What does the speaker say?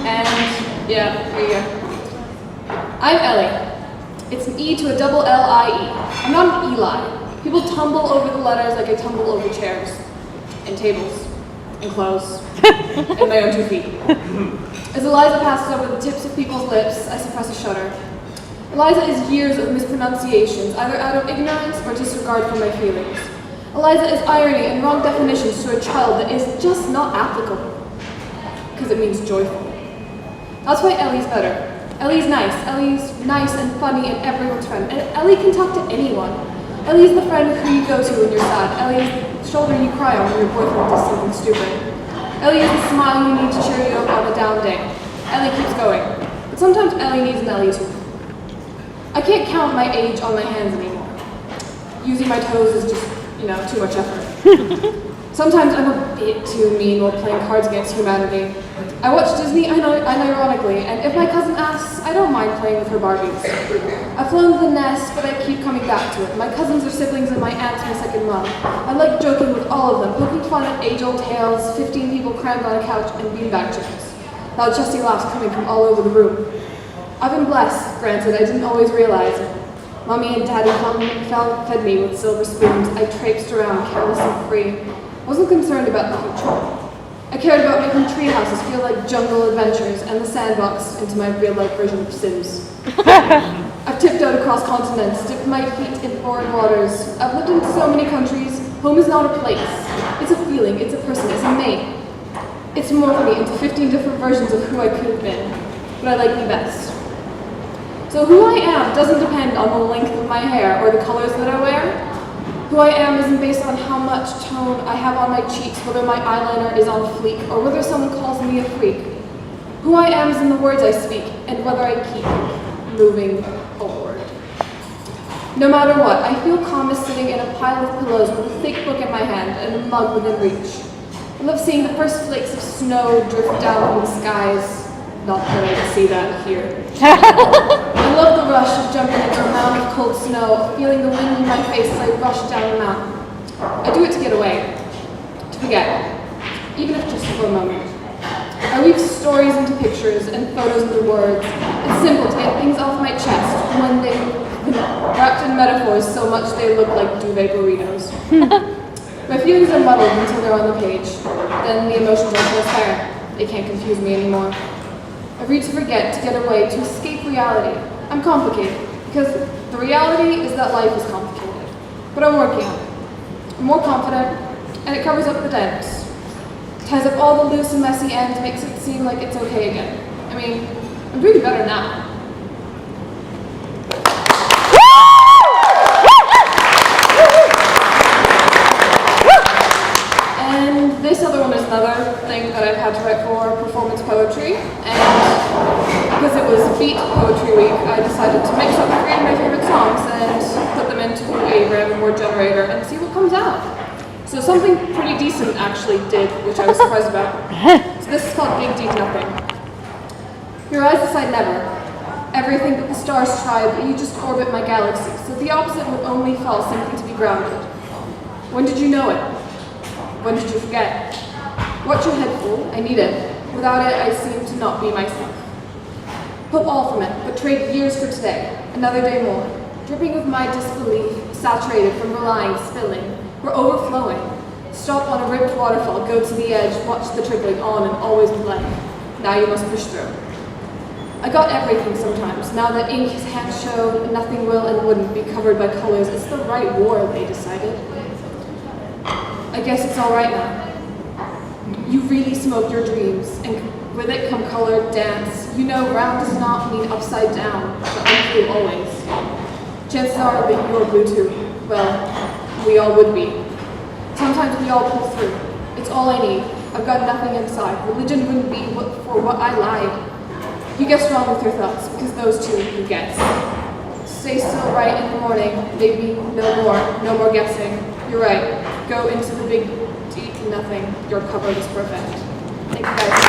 And, yeah, here you go. I'm Ellie. It's an E to a double L-I-E. I'm not an Eli. People tumble over the letters like I tumble over chairs, and tables, and clothes, and my own 2 feet. As Eliza passes over the tips of people's lips, I suppress a shudder. Eliza is years of mispronunciations, either out of ignorance or disregard for my feelings. Eliza is irony and wrong definitions to a child that is just not applicable, because it means joyful. That's why Ellie's better. Ellie's nice and funny and everyone's friend. And Ellie can talk to anyone. Ellie's the friend who you go to when you're sad. Ellie's the shoulder you cry on when your boyfriend does something stupid. Ellie is the smile you need to cheer you up on a down day. Ellie keeps going. But sometimes Ellie needs an Ellie too. I can't count my age on my hands anymore. Using my toes is just, too much effort. Sometimes I'm a bit too mean while playing Cards Against Humanity. I watch Disney unironically, and if my cousin asks, I don't mind playing with her Barbies. I've flown to the nest, but I keep coming back to it. My cousins are siblings and my aunt's my second mom. I like joking with all of them, poking fun at age-old tales, 15 people crammed on a couch, and beanbag chickens. Loud chesty laughs coming from all over the room. I've been blessed, granted, I didn't always realize it. Mommy and Daddy fed me with silver spoons. I traipsed around, careless and free. I wasn't concerned about the future. I cared about making tree houses feel like jungle adventures and the sandbox into my real-life version of Sims. I've tipped out across continents, dipped my feet in foreign waters. I've lived in so many countries. Home is not a place. It's a feeling, it's a person, it's a name. It's morphed me into 15 different versions of who I could have been, but I like me best. So who I am doesn't depend on the length of my hair or the colors that I wear. Who I am isn't based on how much tone I have on my cheeks, whether my eyeliner is on fleek, or whether someone calls me a freak. Who I am is in the words I speak, and whether I keep moving forward. No matter what, I feel calm as sitting in a pile of pillows with a thick book in my hand and a mug within reach. I love seeing the first flakes of snow drift down from the skies. Not that I can see that here. I love the rush of jumping into a mound of cold snow, feeling the wind in my face as I rush down the mountain. I do it to get away, to forget, even if just for a moment. I weave stories into pictures and photos into words. It's simple to get things off my chest when they've been wrapped in metaphors so much they look like duvet burritos. My feelings are muddled until they're on the page. Then the emotions are transparent. They can't confuse me anymore. I read to forget, to get away, to escape reality. I'm complicated, because the reality is that life is complicated. But I'm working on it. I'm more confident, and it covers up the dents. Ties up all the loose and messy ends, makes it seem like it's okay again. I mean, I'm doing better now. And this other one is another thing that I've had to write for performance poetry. And because it was Beat Poetry Week, I decided to mix up 3 of my favorite songs and put them into a random word generator and see what comes out. So something pretty decent actually did, which I was surprised about. So this is called Big Deep Nothing. Your eyes decide never. Everything but the stars try, but you just orbit my galaxy, so the opposite would only fall simply to be grounded. When did you know it? When did you forget? Watch your head full, I need it. Without it, I seem to not be myself. Hope all from it, but trade years for today, another day more. Dripping with my disbelief, saturated from relying, spilling. We're overflowing. Stop on a ripped waterfall, go to the edge, watch the trickling on and always with life. Now you must push through. I got everything sometimes. Now that ink his hands show, nothing will and wouldn't be covered by colors. It's the right war, they decided. I guess it's all right now. You really smoke your dreams, and with it come color, dance. You know round does not mean upside down, but I'm blue always. Chances are that you're blue too. Well, we all would be. Sometimes we all pull through. It's all I need. I've got nothing inside. Religion wouldn't be for what I lied. You guessed wrong with your thoughts, because those two you guess. Stay still right in the morning, maybe no more guessing. You're right. Go into the big, deep nothing. Your cupboard is perfect. Thank you guys.